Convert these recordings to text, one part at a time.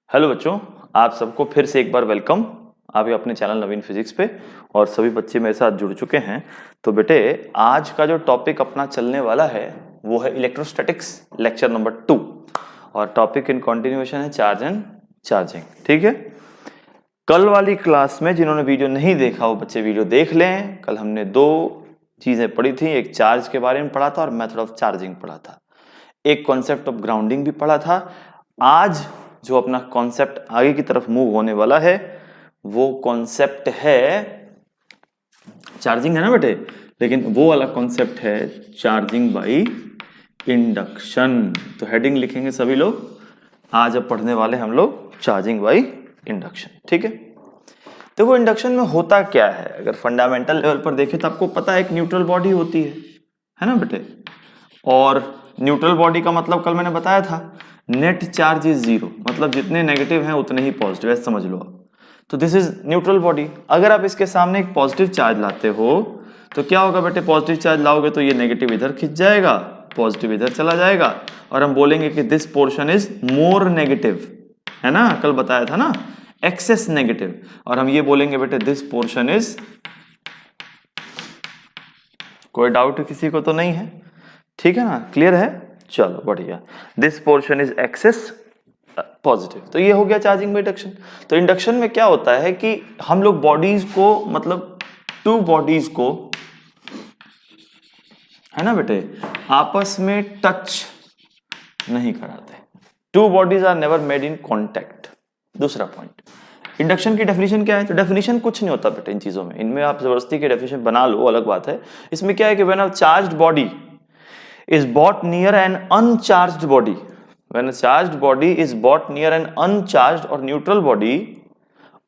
Hello बच्चों, आप सबको फिर से एक बार वेलकम। आप ये अपने चैनल नवीन फिजिक्स पे और सभी बच्चे मेरे साथ जुड़ चुके हैं। तो बेटे, आज का जो टॉपिक अपना चलने वाला है वो है इलेक्ट्रोस्टैटिक्स लेक्चर नंबर 2 और टॉपिक इन कंटिन्यूएशन है चार्ज एंड चार्जिंग। ठीक है, कल वाली क्लास में जिन्होंने वीडियो नहीं देखा वो बच्चे वीडियो देख लें। कल हमने दो चीजें पढ़ी थी, एक चार्ज के बारे में पढ़ा था और मेथड ऑफ चार्जिंग पढ़ा था, एक कॉन्सेप्ट ऑफ ग्राउंडिंग भी पढ़ा था। आज जो अपना कॉन्सेप्ट आगे की तरफ मूव होने वाला है वो कॉन्सेप्ट है चार्जिंग, है ना बेटे, लेकिन वो वाला कॉन्सेप्ट है चार्जिंग बाय इंडक्शन। तो हेडिंग लिखेंगे सभी लोग, आज अब पढ़ने वाले हम लोग चार्जिंग बाय इंडक्शन। ठीक है, तो वो इंडक्शन में होता क्या है, अगर फंडामेंटल लेवल पर देखें तो आपको पता है एक न्यूट्रल बॉडी होती है ना बेटे। और न्यूट्रल बॉडी का मतलब कल मैंने बताया था, नेट चार्ज इज जीरो, मतलब जितने नेगेटिव हैं उतने ही पॉजिटिव, ऐसे समझ लो आप। तो दिस इज न्यूट्रल बॉडी। अगर आप इसके सामने एक पॉजिटिव चार्ज लाते हो तो क्या होगा बेटे, पॉजिटिव चार्ज लाओगे तो ये नेगेटिव इधर खिंच जाएगा, पॉजिटिव इधर चला जाएगा और हम बोलेंगे कि this portion is more negative, है ना, कल बताया था ना, एक्सेस नेगेटिव। और हम ये बोलेंगे बेटे दिस पोर्शन इज, कोई डाउट किसी को तो नहीं है, ठीक है ना, क्लियर है, चलो बढ़िया। This portion is excess positive. तो ये हो गया चार्जिंग बाय इंडक्शन। तो इंडक्शन में क्या होता है कि हम लोग बॉडीज को, मतलब टू बॉडीज को, है ना बेटे, आपस में टच नहीं कराते। Two bodies are never made in contact. दूसरा पॉइंट, इंडक्शन की डेफिनेशन क्या है? तो डेफिनेशन कुछ नहीं होता बेटे इन चीजों में, इनमें आप जबरदस्ती की डेफिनेशन बना लो, अलग बात है। इसमें क्या है कि when a charged body is brought near an uncharged body, when a charged body is brought near an uncharged or neutral body,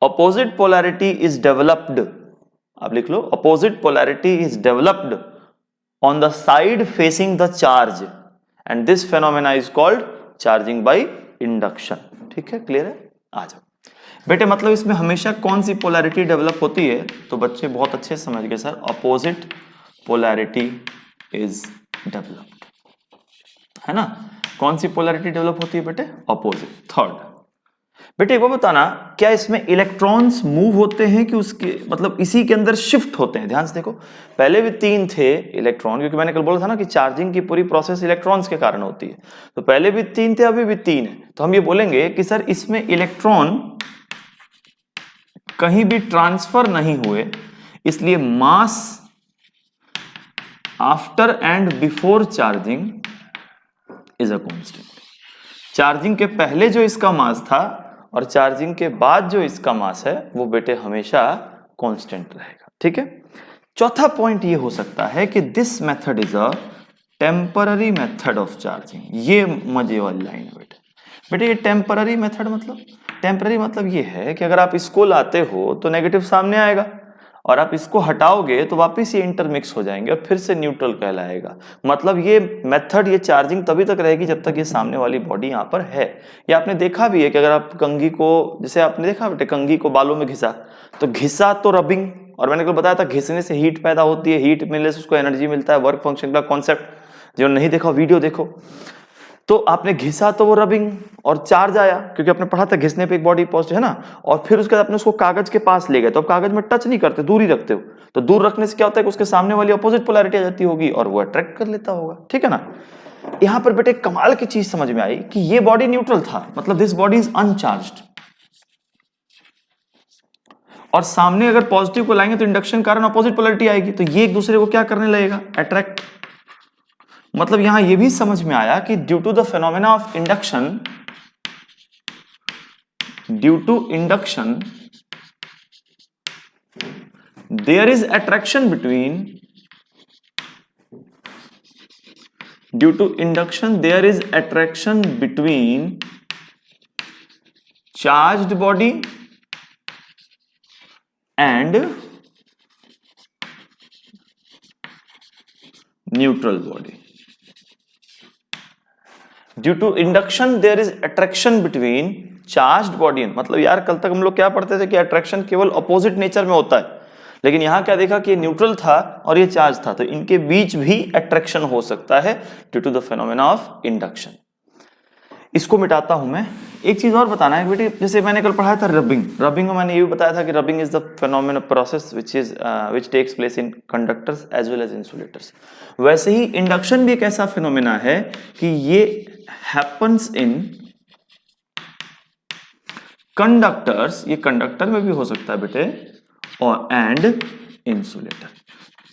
opposite polarity is developed, आप लिख लो, opposite polarity is developed on the side facing the charge and this phenomena is called charging by induction। ठीक है, clear है? आ जाओ बेटे, मतलब इसमें हमेशा कौन सी पोलैरिटी डेवलप होती है? तो बच्चे बहुत अच्छे से समझ गए sir, opposite polarity is developed, है ना। कौन सी पोलैरिटी डेवलप होती है बेटे? अपोजिट। थर्ड बेटे, एक बार बताना, क्या इसमें इलेक्ट्रॉन्स मूव होते हैं कि उसके, मतलब इसी के अंदर शिफ्ट होते हैं? ध्यान से देखो, पहले भी 3 थे इलेक्ट्रॉन, क्योंकि मैंने कल बोला था ना कि चार्जिंग की पूरी प्रोसेस इलेक्ट्रॉन्स के कारण होती है। तो पहले भी 3 थे, अभी भी 3 है। तो हम ये बोलेंगे कि सर इसमें इलेक्ट्रॉन कहीं भी ट्रांसफर नहीं हुए, इसलिए mass after and before charging is a constant. Charging के पहले जो इसका मास था और चार्जिंग के बाद जो इसका मास है वो बेटे हमेशा कांस्टेंट रहेगा। ठीक है, चौथा पॉइंट ये हो सकता है कि this method is a temporary method of charging. ये मजे वाली लाइन है बेटे। बेटे ये टेम्पररी मेथड मतलब, टेम्पररी मतलब ये है कि अगर आप इसको लाते हो तो नेगेटिव सामने आएगा और आप इसको हटाओगे तो वापस ये इंटरमिक्स हो जाएंगे और फिर से न्यूट्रल कहलाएगा। मतलब ये मेथड, ये चार्जिंग तभी तक रहेगी जब तक ये सामने वाली बॉडी यहाँ पर है। ये आपने देखा भी है कि अगर आप कंघी को, जैसे आपने देखा बेटे, कंघी को बालों में घिसा तो घिसा तो रबिंग, और मैंने कल बताया था घिसने से हीट पैदा होती है, हीट मिलने से उसको एनर्जी मिलता है, वर्क फंक्शन का कॉन्सेप्ट। जो नहीं देखा वीडियो देखो। तो आपने घिसा तो वो रबिंग और चार्ज आया, क्योंकि आपने पढ़ा था घिसने पे एक बॉडी पॉजिटिव, है ना। और फिर उसके बाद आपने उसको कागज के पास ले गए, तो आप कागज में टच नहीं करते, दूर ही रखते हो। तो दूर रखने से क्या होता है कि उसके सामने वाली अपोजिट पोलैरिटी आ जाती होगी और वो अट्रैक्ट कर लेता होगा। ठीक है ना। यहां पर बेटे कमाल की चीज समझ में आई कि ये बॉडी न्यूट्रल था, मतलब दिस बॉडी इज अनचार्ज्ड, और सामने अगर पॉजिटिव को लाएंगे तो इंडक्शन कारण अपोजिट पोलैरिटी आएगी, तो ये एक दूसरे को क्या करने लगेगा? अट्रैक्ट। मतलब यहां यह भी समझ में आया कि due to the phenomena of induction, due to induction there is attraction between, due to induction there is attraction between charged body and neutral body. Due to induction there is attraction between charged body, मतलब यार कल तक हम लोग क्या पढ़ते थे कि अट्रैक्शन केवल अपोजिट नेचर में होता है, लेकिन यहां क्या देखा कि न्यूट्रल था और ये चार्ज था, तो इनके बीच भी अट्रैक्शन हो सकता है due to the phenomena of induction. इसको मिटाता हूं मैं, एक चीज और बताना है बेटे, जैसे मैंने कल पढ़ाया था रबिंग में मैंने ये भी बताया था कि rubbing is the phenomenal process which takes place in conductors as well as insulators. वैसे ही इंडक्शन भी एक ऐसा फेनोमेना है कि ये हैपन्स इन कंडक्टर्स, ये कंडक्टर में भी हो सकता है बेटे, और एंड इंसुलेटर।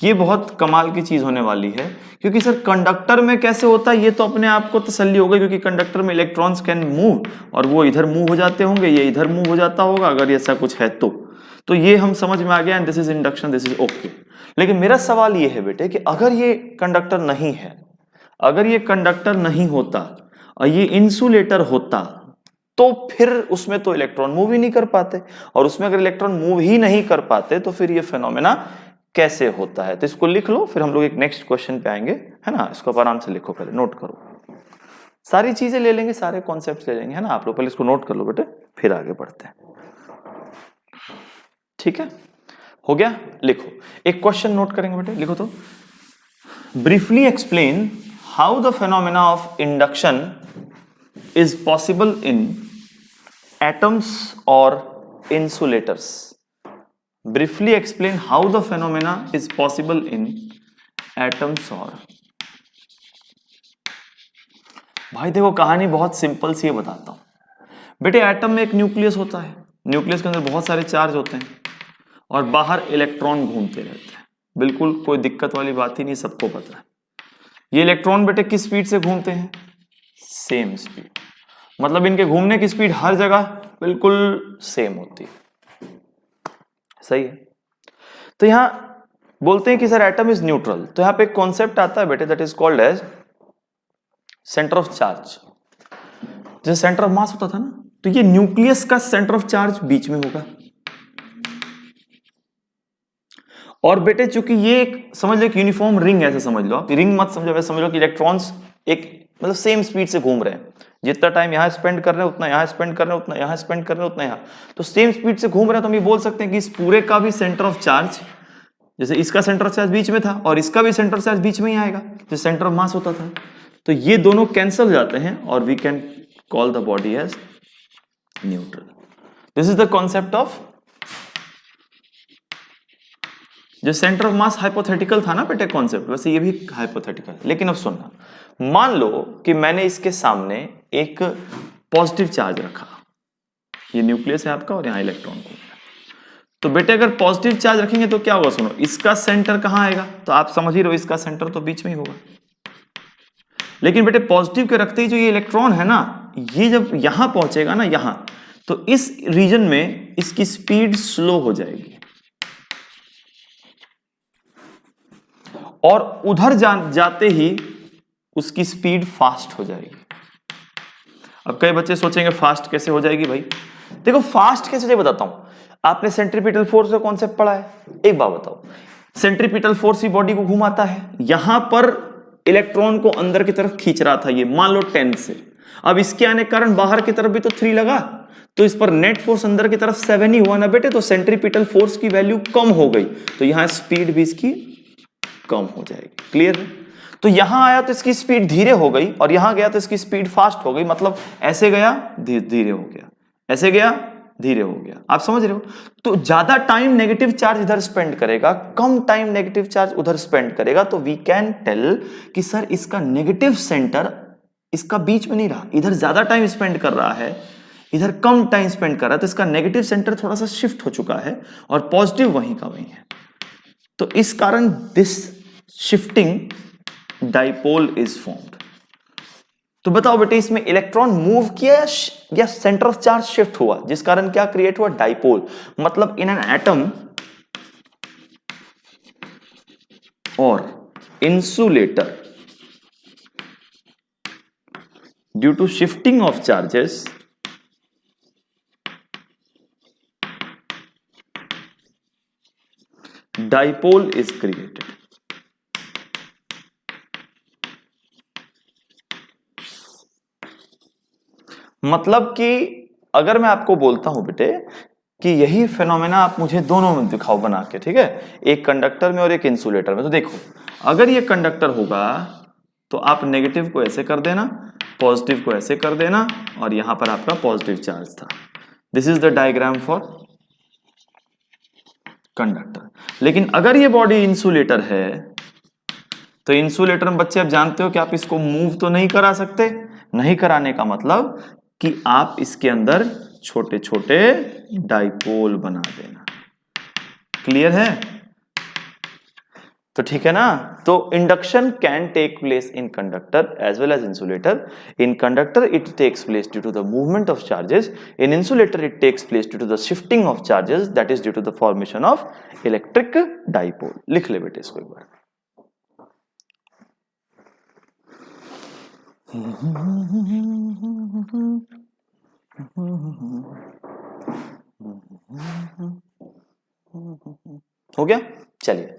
ये बहुत कमाल की चीज होने वाली है, क्योंकि सर कंडक्टर में कैसे होता है ये तो अपने आप को तसल्ली होगा, क्योंकि कंडक्टर में इलेक्ट्रॉन्स कैन मूव, और वो इधर मूव हो जाते होंगे, ये इधर मूव हो जाता होगा, अगर ऐसा कुछ है तो ये हम समझ में आ गया, and this is induction, this is okay. लेकिन मेरा सवाल ये है बेटे कि अगर ये कंडक्टर नहीं है, अगर ये कंडक्टर नहीं होता और ये इंसुलेटर होता, तो फिर उसमें तो इलेक्ट्रॉन मूव ही नहीं कर पाते, और उसमें अगर इलेक्ट्रॉन मूव ही नहीं कर पाते तो फिर ये फेनोमेना कैसे होता है। तो इसको लिख लो, फिर हम लोग एक नेक्स्ट क्वेश्चन पे आएंगे, है ना। इसको आराम से लिखो, पहले नोट करो, सारी चीजें ले लेंगे, सारे कॉन्सेप्ट्स ले लेंगे, है ना। आप लोग पहले इसको नोट कर लो बेटे, फिर आगे बढ़ते हैं, ठीक है। हो गया, लिखो एक क्वेश्चन नोट करेंगे बेटे, लिखो तो, briefly explain how the phenomena of induction is possible in atoms or insulators. Briefly explain how the phenomena is possible in atoms or। भाई देखो कहानी बहुत सिंपल सी है, बताता हूं बेटे। एटम में एक न्यूक्लियस होता है, न्यूक्लियस के अंदर बहुत सारे चार्ज होते हैं और बाहर इलेक्ट्रॉन घूमते रहते हैं, बिल्कुल कोई दिक्कत वाली बात ही नहीं, सबको पता है। ये इलेक्ट्रॉन बेटे किस स्पीड से घूमते हैं? सेम स्पीड, मतलब इनके घूमने की स्पीड हर जगह बिल्कुल सेम होती है, सही है। तो यहां बोलते हैं कि सर एटम इज न्यूट्रल, तो यहां पे एक कॉन्सेप्ट आता है बेटे, that is called as centre of charge. जैसे सेंटर ऑफ मास होता था ना, तो ये न्यूक्लियस का सेंटर ऑफ चार्ज बीच में होगा। और बेटे चूंकि ये एक समझ लो एक यूनिफॉर्म रिंग ऐसे समझ लो, आप रिंग मत समझो, वैसे समझ लो कि इलेक्ट्रॉन्स एक मतलब सेम स्पीड से घूम रहे हैं, जितना टाइम यहां स्पेंड कर रहे हैं उतना यहां स्पेंड कर रहे हैं, उतना यहां स्पेंड कर रहे हैं, उतना यहां, तो सेम स्पीड से घूम रहे हैं। तो हम ये बोल सकते हैं कि इस पूरे का भी सेंटर ऑफ चार्ज, जैसे इसका सेंटर ऑफ चार्ज बीच में था और इसका भी सेंटर ऑफ चार्ज बीच में ही आएगा, जो सेंटर ऑफ मास होता था, तो ये दोनों कैंसिल हो जाते हैं और we can call the body as neutral. This is the concept of, जो सेंटर ऑफ मास हाइपोथेटिकल था ना बेटे कॉन्सेप्ट, वैसे ये भी हाइपोथेटिकल है। लेकिन अब सुनना, मान लो कि मैंने इसके सामने एक पॉजिटिव चार्ज रखा, ये न्यूक्लियस है आपका और यहां इलेक्ट्रॉन को, तो बेटे अगर पॉजिटिव चार्ज रखेंगे तो क्या होगा, सुनो, इसका सेंटर कहां आएगा, तो आप समझ ही रहो इसका सेंटर तो बीच में ही होगा। लेकिन बेटे पॉजिटिव के रखते ही जो ये इलेक्ट्रॉन है ना, ये जब यहां पहुंचेगा ना, यहां, तो इस रीजन में इसकी स्पीड स्लो हो जाएगी और उधर जाते ही उसकी स्पीड फास्ट हो जाएगी। अब कई बच्चे सोचेंगे फास्ट कैसे हो जाएगी भाई, देखो फास्ट कैसे बताता हूं। आपने सेंट्रीपिटल फोर्स का कॉन्सेप्ट पढ़ा है, एक बात बताओ, सेंट्रीपिटल फोर्स ही बॉडी को घुमाता है, यहां पर इलेक्ट्रॉन को अंदर की तरफ खींच रहा था ये, मान लो 10 से, अब इसके आने के कारण बाहर की तरफ भी तो 3 लगा, तो इस पर नेट फोर्स अंदर की तरफ 7 ही हुआ ना बेटे, तो सेंट्रीपिटल फोर्स की वैल्यू कम हो गई, तो यहां स्पीड भी इसकी कम हो जाएगी। क्लियर है? तो यहां आया तो इसकी स्पीड धीरे हो गई और यहां गया तो इसकी स्पीड फास्ट हो गई, मतलब ऐसे गया धीरे हो गया, ऐसे गया धीरे हो गया, आप समझ रहे हो। तो ज्यादा टाइम नेगेटिव चार्ज इधर स्पेंड करेगा, कम टाइम नेगेटिव चार्ज उधर स्पेंड करेगा, तो वी कैन टेल कि सर इसका नेगेटिव सेंटर इसका बीच में नहीं रहा, इधर ज्यादा टाइम स्पेंड कर रहा है, इधर कम टाइम स्पेंड कर रहा है, तो इसका नेगेटिव सेंटर थोड़ा सा शिफ्ट हो चुका है और पॉजिटिव वहीं का वहीं है। तो इस कारण this shifting dipole is formed. तो बताओ बेटे इसमें इलेक्ट्रॉन मूव किया या सेंटर ऑफ चार्ज शिफ्ट हुआ, जिस कारण क्या क्रिएट हुआ, डाइपोल। मतलब इन एन एटम और insulator due to shifting of charges dipole is created. मतलब कि अगर मैं आपको बोलता हूं बेटे कि यही फेनोमेना आप मुझे दोनों में दिखाओ बना के, ठीक है, एक कंडक्टर में और एक इंसुलेटर में, तो देखो अगर ये कंडक्टर होगा तो आप नेगेटिव को ऐसे कर देना, पॉजिटिव को ऐसे कर देना और यहां पर आपका पॉजिटिव चार्ज था। This is the diagram for conductor. लेकिन अगर ये बॉडी इंसुलेटर है तो इंसुलेटर में बच्चे आप जानते हो कि आप इसको मूव तो नहीं करा सकते। नहीं कराने का मतलब कि आप इसके अंदर छोटे छोटे डाइपोल बना देना। क्लियर है? तो ठीक है ना। तो induction can take place in conductor as well as insulator. In conductor it takes place due to the movement of charges. In insulator it takes place due to the shifting of charges, that is due to the formation of electric dipole. लिख ले बेटे इसको एक बार। हो गया? चलिए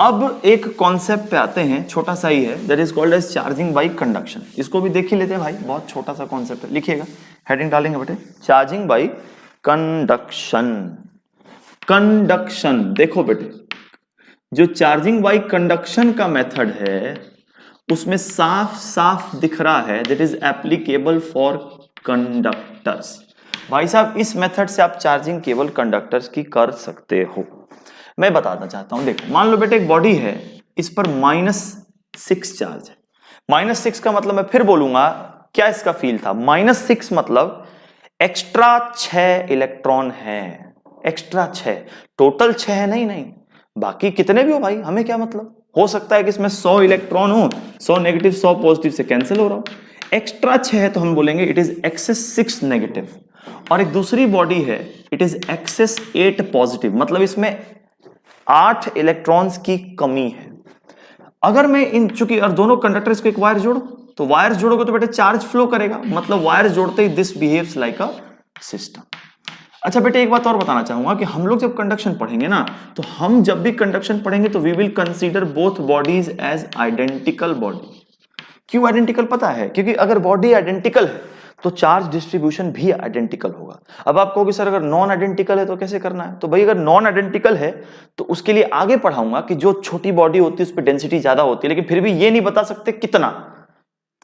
अब एक कॉन्सेप्ट पे आते हैं, छोटा सा ही है, that is called as charging by conduction. इसको भी देख ही लेते हैं भाई, बहुत छोटा सा कॉन्सेप्ट है। लिखिएगा, हेडिंग डालेंगे बेटे, चार्जिंग बाय कंडक्शन। कंडक्शन देखो बेटे, जो चार्जिंग बाय कंडक्शन का मेथड है उसमें साफ साफ दिख रहा है that is applicable for conductors. भाई साहब इस मेथड से आप चार्जिंग केवल कंडक्टर्स की कर सकते हो। मैं बताना चाहता हूं, देखो मान लो बेटे एक बॉडी है, इस पर -6 चार्ज है। -6 का मतलब मैं फिर बोलूंगा, क्या इसका फील था? -6 मतलब एक्स्ट्रा 6 इलेक्ट्रॉन है। एक्स्ट्रा 6, टोटल 6 है, नहीं, बाकी कितने भी हो भाई हमें क्या मतलब। हो सकता है कि इसमें 100 इलेक्ट्रॉन हो, 100 नेगेटिव 100 पॉजिटिव से कैंसिल हो रहा हो। एक्स्ट्रा 6 है तो हम बोलेंगे इट इज एक्सेस 6 नेगेटिव। और एक दूसरी बॉडी है, इट इज एक्सेस 8 पॉजिटिव, मतलब इसमें 8 इलेक्ट्रॉन्स की कमी है। अगर मैं इन चूंकि और दोनों कंडक्टर्स को एक वायर जोड़ो, तो वायर जोड़ोगे तो बेटे चार्ज फ्लो करेगा, मतलब वायर जोड़ते ही this behaves like a system. अच्छा बेटे एक बात और बताना चाहूंगा कि हम लोग जब कंडक्शन पढ़ेंगे ना, तो हम जब भी कंडक्शन पढ़ेंगे तो we will consider both bodies as identical body. क्यों आइडेंटिकल पता है? क्योंकि अगर बॉडी आइडेंटिकल है तो चार्ज डिस्ट्रीब्यूशन भी आइडेंटिकल होगा। अब आप कहोगे सर अगर नॉन आइडेंटिकल है तो कैसे करना है? तो भाई अगर नॉन आइडेंटिकल है तो उसके लिए आगे पढ़ाऊंगा कि जो छोटी बॉडी होती है उस पर डेंसिटी ज्यादा होती है, लेकिन फिर भी ये नहीं बता सकते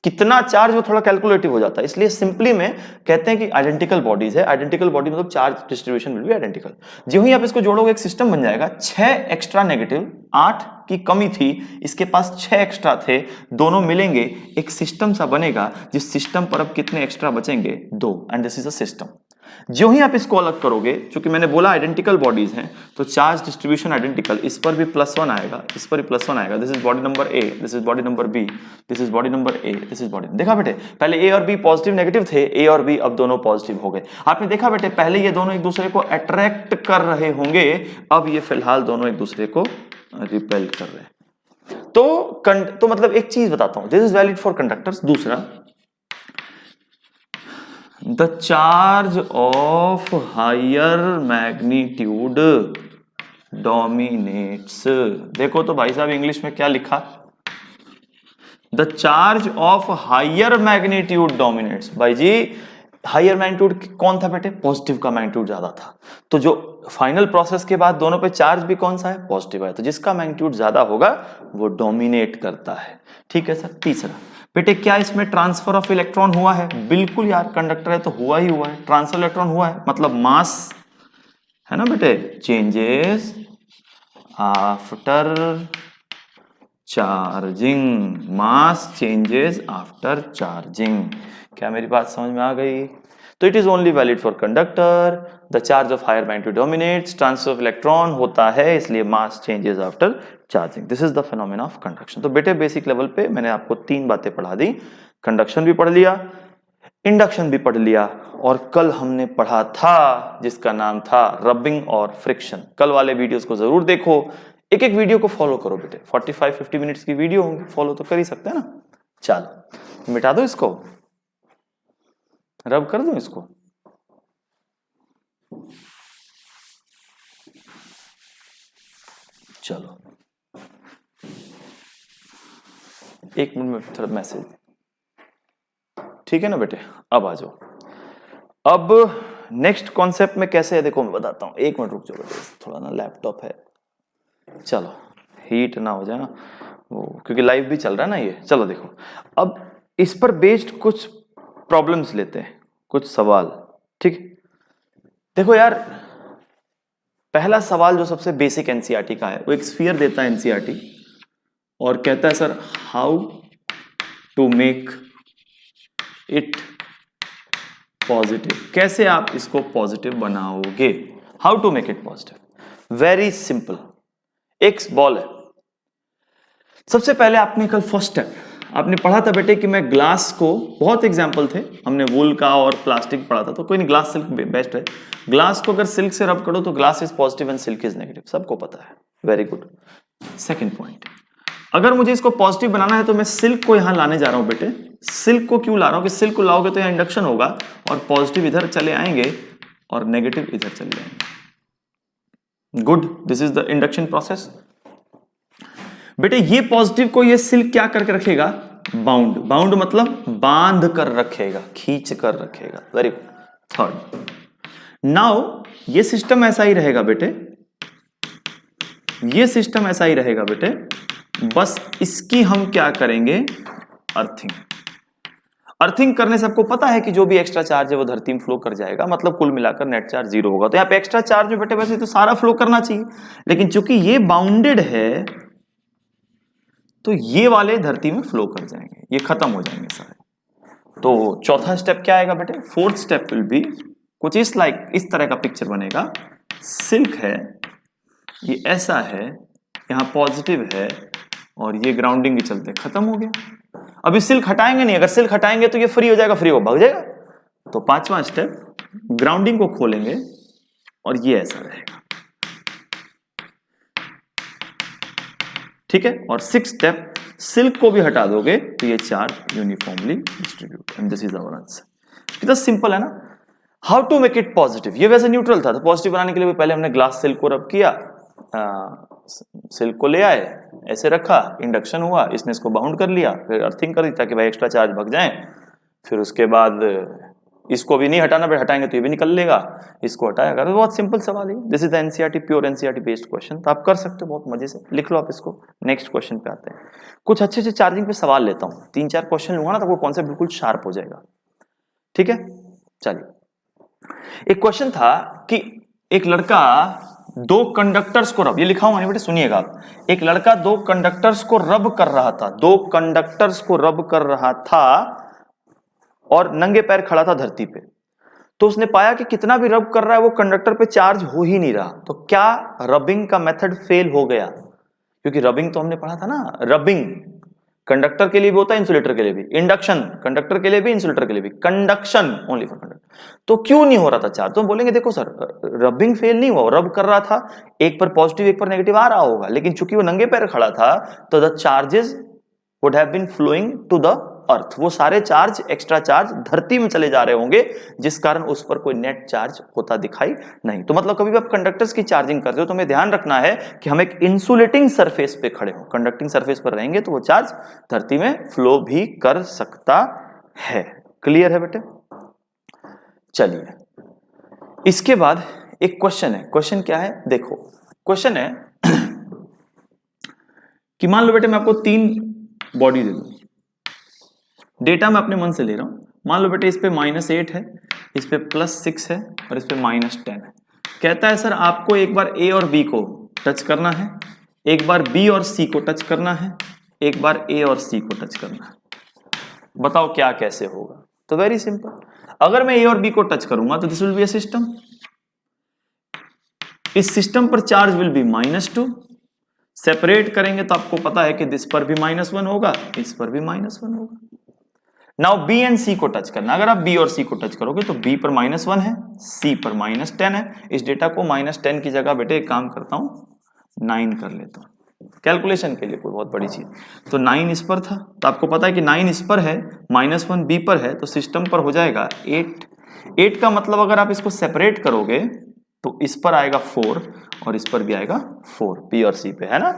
कितना चार्ज, वो थोड़ा कैलकुलेटिव हो जाता है। इसलिए सिंपली में कहते हैं कि आइडेंटिकल बॉडीज है। आइडेंटिकल बॉडी मतलब charge distribution will be identical. जो ही आप इसको जोड़ोगे एक सिस्टम बन जाएगा। 6 एक्स्ट्रा नेगेटिव, 8 की कमी थी, इसके पास 6 एक्स्ट्रा थे, दोनों मिलेंगे एक सिस्टम सा बनेगा, जिस सिस्टम पर अब कितने एक्स्ट्रा बचेंगे? 2, and this is a system. जो ही आप इसको अलग करोगे, क्योंकि मैंने बोला आइडेंटिकल बॉडीज हैं तो चार्ज डिस्ट्रीब्यूशन आइडेंटिकल, इस पर भी +1 आएगा, इस पर भी +1 आएगा। This is body number A, this is body number B, this is body number A, this is body. देखा बेटे पहले ए और बी पॉजिटिव नेगेटिव थे, ए और बी अब दोनों पॉजिटिव हो गए। आपने देखा बेटे पहले ये दोनों एक दूसरे को अट्रैक्ट कर रहे होंगे, अब ये फिलहाल दोनों एक दूसरे को रिपेल कर रहे हैं। तो मतलब एक चीज बताता हूं, this is valid for conductors. दूसरा, the charge of higher magnitude dominates। देखो तो भाई साहब इंग्लिश में क्या लिखा? the charge of higher magnitude dominates। भाई जी हायर मैग्नीट्यूड कौन था बेटे? पॉजिटिव का मैग्नीट्यूड ज्यादा था। तो जो फाइनल प्रोसेस के बाद दोनों पे चार्ज भी कौन सा है? पॉजिटिव है। तो जिसका मैग्नीट्यूड ज्यादा होगा वो डोमिनेट करता है। ठीक है सर। तीसरा बेटे, क्या इसमें ट्रांसफर ऑफ इलेक्ट्रॉन हुआ है? बिल्कुल यार, कंडक्टर है तो हुआ ही हुआ है। ट्रांसफर इलेक्ट्रॉन हुआ है, मतलब मास है ना बेटे, changes after charging, mass changes after charging. क्या मेरी बात समझ में आ गई? तो it is only valid for conductor. The charge of higher magnitude dominates, transfer of electron होता है, इसलिए mass changes after charging. This is the phenomena of conduction. तो बेटे बेसिक लेवल पे मैंने आपको 3 बातें पढ़ा दी। कंडक्शन भी पढ़ लिया, इंडक्शन भी पढ़ लिया, और कल हमने पढ़ा था जिसका नाम था रबिंग और फ्रिक्शन। कल वाले वीडियोस को जरूर देखो, एक एक वीडियो को फॉलो करो बेटे। 45-50 मिनट्स की वीडियो होंगी, फॉलो तो कर ही सकते हैं ना। चलो मिटा दो इसको, रब कर दो इसको। चलो 1 मिनट में थोड़ा मैसेज, ठीक है ना बेटे? अब आ जाओ। अब नेक्स्ट कॉन्सेप्ट में कैसे है देखो मैं बताता हूं। 1 मिनट रुक जाओ बेटे, थोड़ा ना लैपटॉप है, चलो हीट ना हो जाए ना वो, क्योंकि लाइव भी चल रहा है ना ये। चलो देखो, अब इस पर बेस्ड कुछ प्रॉब्लम्स लेते हैं। कुछ सवाल, ठीक। देखो यार, पहला सवाल जो सबसे बेसिक एनसीईआरटी का है, वो एक स्फीयर देता है एनसीईआरटी और कहता है sir how to make it positive, कैसे आप इसको पॉजिटिव बनाओगे, how to make it positive. Very simple, एक बॉल है। सबसे पहले आपने कल फर्स्ट स्टेप आपने पढ़ा था बेटे कि मैं ग्लास को, बहुत एग्जाम्पल थे, हमने वूल का और प्लास्टिक पढ़ा था, तो कोई नहीं, ग्लास सिल्क बेस्ट है। ग्लास को अगर सिल्क से रब करो तो glass is positive and silk is negative, सबको पता है। Very good. सेकेंड पॉइंट, अगर मुझे इसको पॉजिटिव बनाना है तो मैं सिल्क को यहां लाने जा रहा हूं बेटे। सिल्क को क्यों ला रहा हूं कि सिल्क को लाओगे तो यहां इंडक्शन होगा और पॉजिटिव इधर चले आएंगे और नेगेटिव इधर चले जाएंगे। Good, this is the induction process. बेटे ये पॉजिटिव को ये सिल्क क्या करके रखेगा, बाउंड। बाउंड मतलब बांध कर रखेगा, खींच कर रखेगा। Very good. थर्ड, नाउ ये सिस्टम ऐसा ही रहेगा बेटे, ये सिस्टम ऐसा ही रहेगा बेटे, बस इसकी हम क्या करेंगे, अर्थिंग। अर्थिंग करने से आपको पता है कि जो भी एक्स्ट्रा चार्ज है वो धरती में फ्लो कर जाएगा, मतलब कुल मिलाकर नेट चार्ज 0 होगा। तो यहाँ पे एक्स्ट्रा चार्ज में बेटे वैसे तो सारा फ्लो करना चाहिए, लेकिन चूंकि ये बाउंडेड है तो ये वाले धरती में फ्लो कर जाएंगे, ये खत्म हो जाएंगे सारे। तो चौथा स्टेप क्या आएगा बेटे, फोर्थ स्टेप विल बी कुछ इस लाइक, इस तरह का पिक्चर बनेगा। सिल्क है, ये ऐसा है, यहां पॉजिटिव है और ये ग्राउंडिंग के चलते खत्म हो गया। अभी सिल्क हटाएंगे नहीं, अगर सिल्क हटाएंगे तो ये फ्री हो जाएगा, फ्री हो भाग जाएगा। तो पांचवा स्टेप, ग्राउंडिंग को खोलेंगे और ये ऐसा रहेगा, ठीक है। और सिक्स स्टेप, सिल्क को भी हटा दोगे तो ये charge uniformly distribute, and this is our answer. कितना सिंपल है ना। How to make it positive, ये वैसे न्यूट्रल था, तो पॉजिटिव बनाने के लिए पहले हमने ग्लास सिल्क को रब किया, सिल्क को ले आए, ऐसे रखा, इंडक्शन हुआ, इसने इसको बाउंड कर लिया, फिर अर्थिंग कर दी ताकि भाई एक्स्ट्रा चार्ज भग जाए। फिर उसके बाद इसको भी नहीं हटाना, फिर हटाएंगे तो ये भी निकल लेगा, इसको हटाया कर। बहुत सिंपल सवाल है, this is the NCERT, pure NCERT based question, तो आप कर सकते हो बहुत मजे से। लिख लो आप इसको। नेक्स्ट क्वेश्चन पे आते हैं। कुछ अच्छे से चार्जिंग पे सवाल लेता हूं, 3-4 क्वेश्चन लूंगा ना तो वो कॉन्सेप्ट बिल्कुल शार्प हो जाएगा, ठीक है। चलिए, एक क्वेश्चन था कि एक लड़का 2 कंडक्टर्स को रब, ये लिखा हुआ बेटे सुनिएगा आप। एक लड़का 2 कंडक्टर्स को रब कर रहा था, 2 कंडक्टर्स को रब कर रहा था और नंगे पैर खड़ा था धरती पे। तो उसने पाया कि कितना भी रब कर रहा है वो कंडक्टर पे चार्ज हो ही नहीं रहा। तो क्या रबिंग का मेथड फेल हो गया? क्योंकि रबिंग तो हमने पढ़ा था ना, रबिंग कंडक्टर के लिए भी होता है, इंसुलेटर के लिए भी। इंडक्शन कंडक्टर के लिए भी, इंसुलेटर के लिए भी। Conduction only for conductor. तो क्यों नहीं हो रहा था चार्ज? तो हम बोलेंगे देखो सर, रबिंग फेल नहीं हुआ, रब कर रहा था, एक पर पॉजिटिव एक पर नेगेटिव आ रहा होगा, लेकिन चूंकि वो नंगे पैर खड़ा था तो the charges would have been flowing to the earth. वो सारे चार्ज, एक्स्ट्रा चार्ज धरती में चले जा रहे होंगे, जिस कारण उस पर कोई नेट चार्ज होता दिखाई नहीं। तो मतलब कभी भी आप कंडक्टर्स की चार्जिंग करते हो तो हमें ध्यान रखना है कि हम एक इंसुलेटिंग सरफेस पे खड़े हो। कंडक्टिंग सरफेस पर रहेंगे तो वो चार्ज धरती में फ्लो भी कर सकता है। क्लियर है बेटे? चलिए, इसके बाद एक क्वेश्चन है। क्वेश्चन क्या है? देखो, क्वेश्चन है कि मान लो बेटे मैं आपको 3 बॉडी दे दूं, डेटा मैं अपने मन से ले रहा हूं। मान लो बेटे इस पे -8 है, इस पे +6 है और इस पे -10 है। कहता है सर आपको एक बार ए और बी को टच करना है, एक बार बी और सी को टच करना है, एक बार ए और सी को टच करना है। बताओ क्या कैसे होगा? तो वेरी सिंपल, अगर मैं ए और बी को टच करूंगा तो this will be a system. इस सिस्टम पर चार्ज विल बी -2। सेपरेट करेंगे तो आपको पता है कि दिस पर भी -1 होगा, इस पर भी -1 होगा। नाउ बी एंड सी को टच करना। अगर आप बी और सी को टच करोगे तो बी पर -1 है, सी पर -10 है। इस डेटा को -10 की जगह बेटे एक काम करता हूं, 9 कर लेता हूं कैलकुलेशन के लिए, कोई बहुत बड़ी चीज। तो 9 इस पर था, तो आपको पता है कि 9 इस पर है, -1 बी पर है, तो सिस्टम पर हो जाएगा 8। 8 का मतलब अगर आप इसको सेपरेट करोगे तो इस पर आएगा 4 और इस पर भी आएगा 4, बी और सी पे, है ना।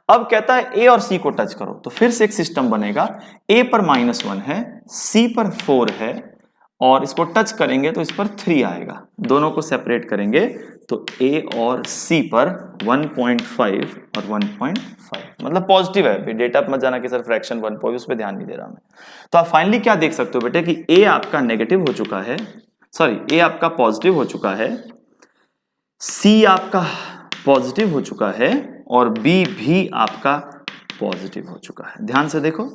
अब कहता है ए और सी को टच करो, तो फिर से एक सिस्टम बनेगा। ए पर -1 है, सी पर 4 है और इसको टच करेंगे तो इस पर 3 आएगा। दोनों को सेपरेट करेंगे तो ए और सी पर 1.5 और 1.5, मतलब पॉजिटिव है। डेटा मत जाना कि सर फ्रैक्शन 1 उस पर ध्यान नहीं दे रहा मैं। तो आप फाइनली क्या देख सकते हो बेटे कि ए आपका नेगेटिव हो चुका है सॉरी, ए आपका पॉजिटिव हो चुका है, सी आपका पॉजिटिव हो चुका है और बी भी आपका पॉजिटिव हो चुका है। ध्यान से देखो,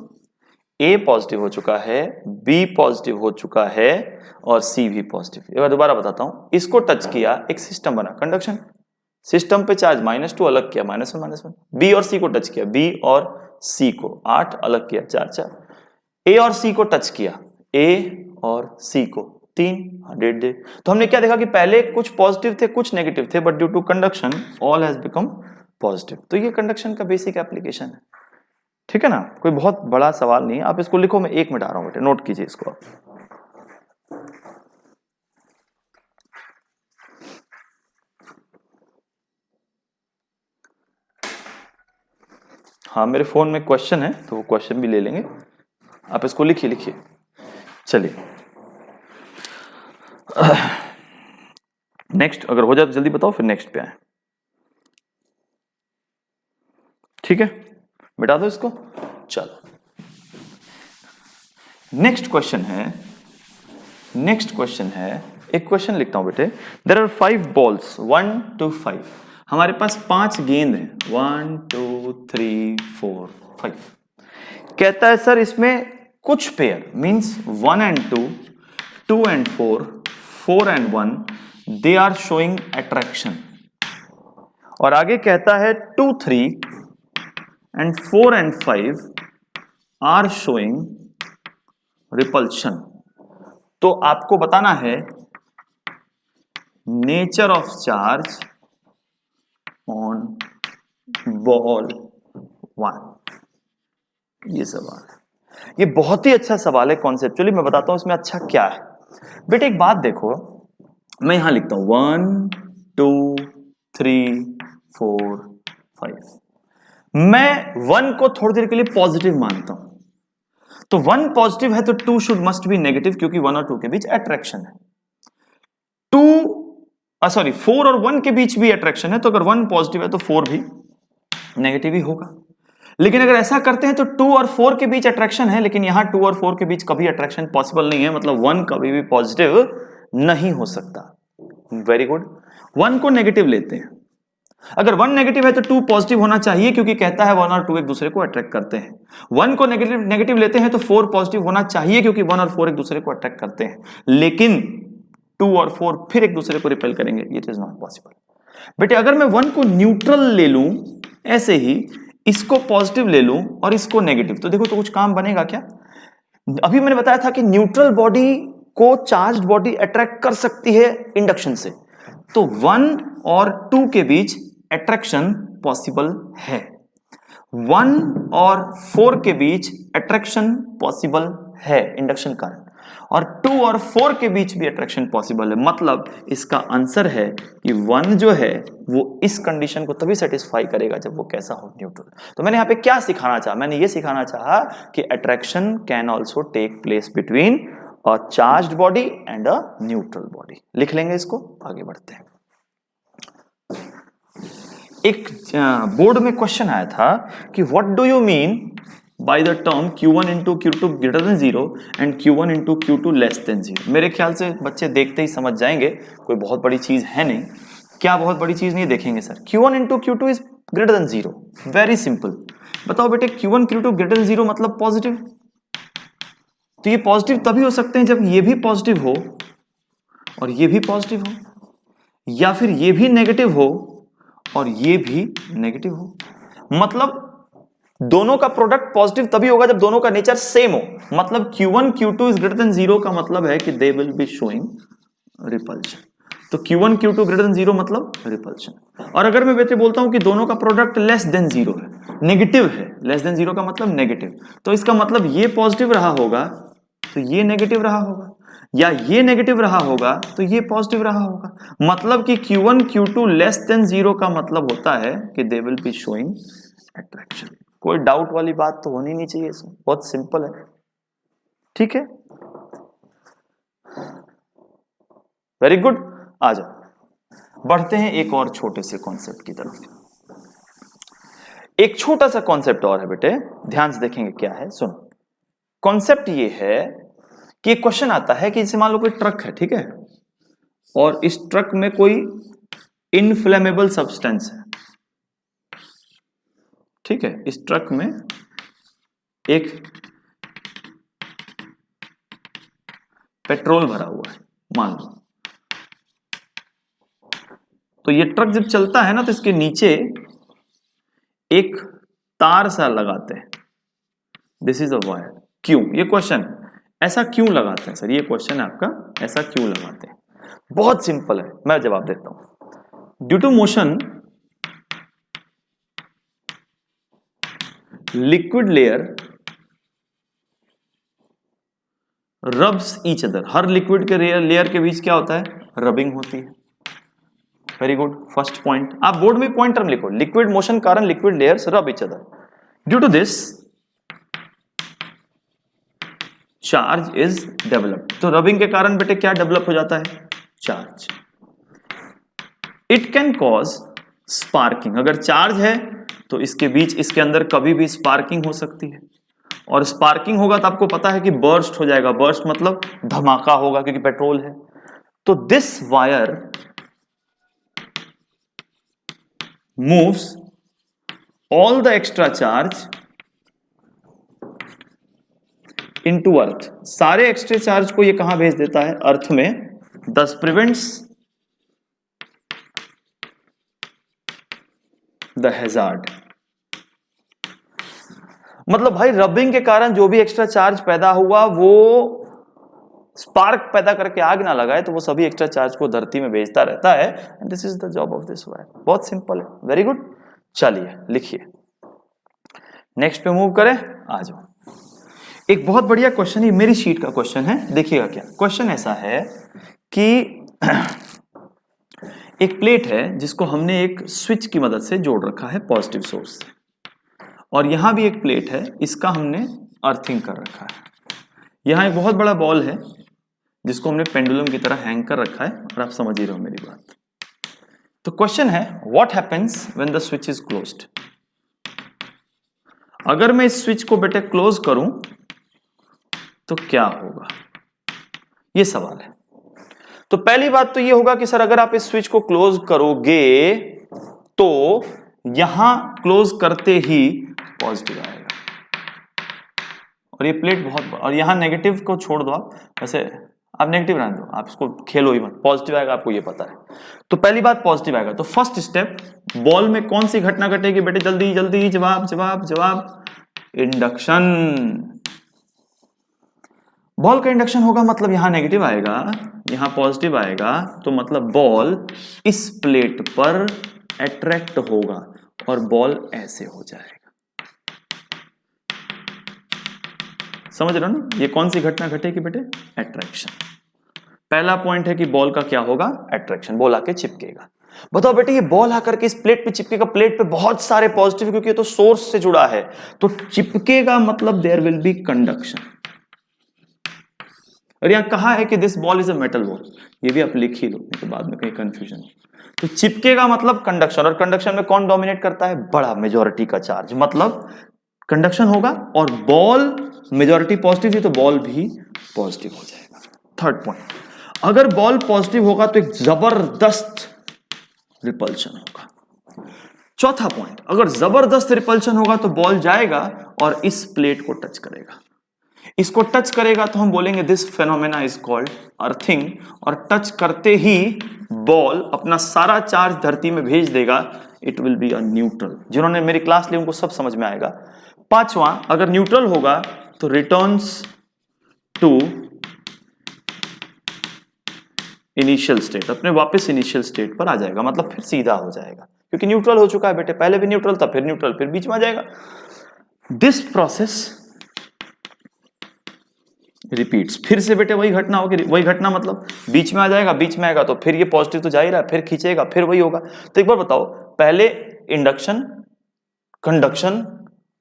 ए पॉजिटिव हो चुका है, बी पॉजिटिव हो चुका है और सी भी पॉजिटिव। एक बार दोबारा बताता हूं, इसको टच किया, एक सिस्टम बना, कंडक्शन सिस्टम पे चार्ज -2 अलग किया, -1 बी और सी को टच किया, बी और सी को 8 अलग किया, 4 ए और सी को टच किया, ए और सी को 3 1.5। तो हमने क्या देखा कि पहले कुछ पॉजिटिव थे कुछ नेगेटिव थे, but due to conduction all has become positive. तो ये कंडक्शन का बेसिक एप्लीकेशन है, ठीक है ना, कोई बहुत बड़ा सवाल नहीं है। आप इसको लिखो, मैं 1 मिनट आ रहा हूं बेटे, नोट कीजिए इसको आप। हाँ, मेरे फोन में क्वेश्चन है तो वो क्वेश्चन भी ले लेंगे, आप इसको लिखिए लिखिए। चलिए नेक्स्ट, अगर हो जाए तो जल्दी बताओ, फिर नेक्स्ट पे आए। ठीक है, मिटा दो इसको। चलो नेक्स्ट क्वेश्चन है, एक क्वेश्चन लिखता हूं बेटे। There are 5 balls 1 to 5। हमारे पास 5 गेंद हैं, 1 2 3 4 5। कहता है सर इसमें कुछ pair means 1 and 2, 2 and 4, 4 and 1 they are showing attraction. और आगे कहता है 2 3 and 4 and 5 are showing repulsion. तो आपको बताना है nature of charge on ball 1। ये सवाल है, ये बहुत ही अच्छा सवाल है कॉन्सेप्चुअली। मैं बताता हूं इसमें अच्छा क्या है। बेटे एक बात देखो, मैं यहां लिखता हूं 1 2 3 4 5। मैं 1 को थोड़ी देर के लिए पॉजिटिव मानता हूं, तो 1 पॉजिटिव है तो 2 शुड मस्ट बी नेगेटिव, क्योंकि 1 और 2 के बीच अट्रैक्शन है। 4 और 1 के बीच भी अट्रैक्शन है, तो अगर 1 पॉजिटिव है तो 4 भी नेगेटिव ही होगा। लेकिन अगर ऐसा करते हैं तो 2 और 4 के बीच अट्रैक्शन है, लेकिन यहां 2 और 4 के बीच कभी अट्रैक्शन पॉसिबल नहीं है, मतलब 1 कभी भी पॉजिटिव नहीं हो सकता। वेरी गुड, 1 को नेगेटिव लेते हैं। अगर 1 नेगेटिव है तो 2 पॉजिटिव होना चाहिए, क्योंकि कहता है 1 और 2 एक दूसरे को अट्रैक्ट करते हैं। 1 को नेगेटिव लेते हैं तो 4 पॉजिटिव होना चाहिए, क्योंकि 1 और 4 एक दूसरे को अट्रैक्ट करते हैं। लेकिन 2 और 4 फिर एक दूसरे को रिपेल करेंगे, इट इज नॉट पॉसिबल। बेटे अगर मैं 1 को न्यूट्रल ले लूं, ऐसे ही इसको पॉजिटिव ले लूं और इसको नेगेटिव, तो देखो तो कुछ काम बनेगा क्या? अभी मैंने बताया था कि न्यूट्रल बॉडी को चार्ज्ड बॉडी अट्रैक्ट कर सकती है इंडक्शन से, तो 1 और 2 के बीच अट्रैक्शन पॉसिबल है। 1 और 4 के बीच अट्रैक्शन पॉसिबल है इंडक्शन करंट, और 2 और 4 के बीच भी अट्रैक्शन पॉसिबल है। मतलब इसका आंसर है कि 1 जो है वो इस कंडीशन को तभी सेटिस्फाई करेगा जब वो कैसा हो, न्यूट्रल। तो मैंने यहां पे क्या सिखाना चाहा? मैंने ये सिखाना चाहा कि attraction can also take place between a charged body and a neutral body. लिख लेंगे इसको, आगे बढ़ते हैं। एक बोर्ड में क्वेश्चन आया था कि what do you mean by the term Q1 into Q2 greater than 0 and Q1 into Q2 less than 0। मेरे ख्याल से बच्चे देखते ही समझ जाएंगे, कोई बहुत बड़ी चीज है नहीं। क्या बहुत बड़ी चीज नहीं देखेंगे sir? Q1 into Q2 is greater than 0, very simple. बताओ बेटे, Q1 Q2 greater than 0 मतलब पॉजिटिव। तो ये पॉजिटिव तभी हो सकते हैं जब ये भी पॉजिटिव हो और ये भी पॉजिटिव हो, या फिर ये भी नेगेटिव हो और ये भी नेगेटिव हो। मतलब दोनों का प्रोडक्ट पॉजिटिव तभी होगा जब दोनों का नेचर सेम हो। मतलब Q1 Q2 is greater than 0 का मतलब है कि they will be showing repulsion. तो Q1 Q2 ग्रेटर देन 0 मतलब रिपल्शन। और अगर मैं बेटे बोलता हूं कि दोनों का प्रोडक्ट लेस देन 0 है, नेगेटिव है, लेस देन 0 का मतलब नेगेटिव, तो इसका मतलब ये पॉजिटिव रहा होगा तो ये नेगेटिव रहा होगा, या ये नेगेटिव रहा होगा तो ये पॉजिटिव रहा होगा। मतलब कि Q1 Q2 लेस देन 0 का मतलब होता है कि they will be showing attraction. कोई डाउट वाली बात तो होनी नहीं चाहिए इसमें, बहुत सिंपल है। ठीक है, वेरी गुड। आ जाओ, बढ़ते हैं एक और छोटे से कॉन्सेप्ट की तरफ। एक छोटा सा कॉन्सेप्ट और है बेटे, ध्यान से देखेंगे क्या है। सुनो, कॉन्सेप्ट ये है कि एक क्वेश्चन आता है कि जैसे मान लो कोई ट्रक है, ठीक है, और इस ट्रक में कोई इनफ्लेमेबल सब्सटेंस है, ठीक है, इस ट्रक में एक पेट्रोल भरा हुआ है मान लो, तो ये ट्रक जब चलता है ना तो इसके नीचे एक तार सा लगाते हैं, दिस इज अ वायर। क्यों? ये क्वेश्चन, ऐसा क्यों लगाते हैं सर, ये क्वेश्चन है आपका, ऐसा क्यों लगाते हैं? बहुत सिंपल है, मैं जवाब देता हूं। Due to motion liquid layer rubs each other, हर लिक्विड के लेयर के बीच क्या होता है, रबिंग होती है। वेरी गुड, फर्स्ट पॉइंट आप बोर्ड में पॉइंट टर्म लिखो, लिक्विड मोशन कारण liquid layers rub each other, due to this charge is developed. तो रबिंग के कारण बेटे क्या डेवलप हो जाता है, charge. It can cause sparking, अगर चार्ज है तो इसके बीच, इसके अंदर कभी भी स्पार्किंग हो सकती है, और स्पार्किंग होगा तो आपको पता है कि बर्स्ट हो जाएगा, बर्स्ट मतलब धमाका होगा क्योंकि पेट्रोल है। तो this wire moves all the extra charge into earth, सारे एक्स्ट्रा चार्ज को ये कहां भेज देता है, अर्थ में। दस प्रिवेंट्स द हैजार्ड, मतलब भाई रबिंग के कारण जो भी एक्स्ट्रा चार्ज पैदा हुआ वो स्पार्क पैदा करके आग ना लगाए, तो वो सभी एक्स्ट्रा चार्ज को धरती में भेजता रहता है, and this is the job of this wire. बहुत सिंपल है, वेरी गुड। चलिए लिखिए, नेक्स्ट पे मूव करें, आ जाओ। एक बहुत बढ़िया क्वेश्चन, ये मेरी शीट का क्वेश्चन है, देखिएगा क्या क्वेश्चन। ऐसा है कि एक प्लेट है जिसको हमने एक स्विच की मदद से जोड़ रखा है पॉजिटिव सोर्स से, और यहां भी एक प्लेट है, इसका हमने अर्थिंग कर रखा है। यहां एक बहुत बड़ा बॉल है जिसको हमने पेंडुलम की तरह हैंग कर रखा है, और आप समझ ही रहे हो मेरी बात। तो क्वेश्चन है, what happens when the switch is closed. अगर मैं इस स्विच को बेटे क्लोज करूं तो क्या होगा, ये सवाल है। तो पहली बात तो ये होगा कि सर अगर आप इस स्विच को क्लोज करोगे तो यहां क्लोज करते ही पॉजिटिव आएगा, और ये प्लेट बहुत, और यहां नेगेटिव को छोड़ दो आप, वैसे आप नेगेटिव रहने दो, आप इसको खेलो ही मत, पॉजिटिव आएगा, आपको ये पता है। तो पहली बात पॉजिटिव आएगा। तो फर्स्ट स्टेप, बॉल में कौन सी घटना घटेगी बेटे, जल्दी जल्दी जवाब जवाब जवाब, इंडक्शन। बॉल का इंडक्शन होगा, मतलब यहां नेगेटिव आएगा, यहां पॉजिटिव आएगा, तो मतलब बॉल इस प्लेट पर अट्रैक्ट होगा और बॉल ऐसे हो जाएगा। समझ रहे हो ना, ये कौन सी घटना घटेगी बेटे, अट्रैक्शन। पहला पॉइंट है कि बॉल का क्या होगा, अट्रैक्शन, बॉल आके चिपकेगा। बताओ बेटे, ये बॉल आकर के इस प्लेट पे चिपकेगा, प्लेट पे बहुत सारे पॉजिटिव, क्योंकि ये तो सोर्स से जुड़ा है, तो चिपकेगा मतलब देयर विल बी कंडक्शन। और यहां कहा है कि this ball is a metal ball, ये भी आप लिख ही लो, नहीं तो बाद में कहीं कंफ्यूजन। तो चिपकेगा मतलब कंडक्शन, और कंडक्शन में कौन डोमिनेट करता है, बड़ा मेजॉरिटी का चार्ज, मतलब कंडक्शन होगा, और बॉल मेजॉरिटी पॉजिटिव थी तो बॉल भी पॉजिटिव हो जाएगा। थर्ड पॉइंट, अगर बॉल पॉजिटिव होगा तो एक जबरदस्त रिपल्शन होगा। चौथा पॉइंट, अगर जबरदस्त रिपल्शन होगा तो बॉल जाएगा और इस प्लेट को टच करेगा, इसको टच करेगा तो हम बोलेंगे this phenomena is called earthing, और टच करते ही बॉल अपना सारा चार्ज धरती में भेज देगा, it will be a neutral. जिन्होंने मेरी क्लास ली उनको सब समझ में आएगा। पांचवा, अगर न्यूट्रल होगा तो रिटर्न्स टू इनिशियल स्टेट, अपने वापस इनिशियल स्टेट पर आ जाएगा, मतलब फिर सीधा हो जाएगा, क्योंकि न्यूट्रल हो चुका है बेटे, पहले भी न्यूट्रल था, फिर न्यूट्रल, फिर बीच में आ जाएगा। दिस प्रोसेस रिपीट्स, फिर से बेटे वही घटना होगी, वही घटना मतलब बीच में आ जाएगा, बीच में आएगा तो फिर ये पॉजिटिव तो जा ही रहा है, फिर खींचेगा, फिर वही होगा। तो एक बार बताओ, पहले इंडक्शन, कंडक्शन,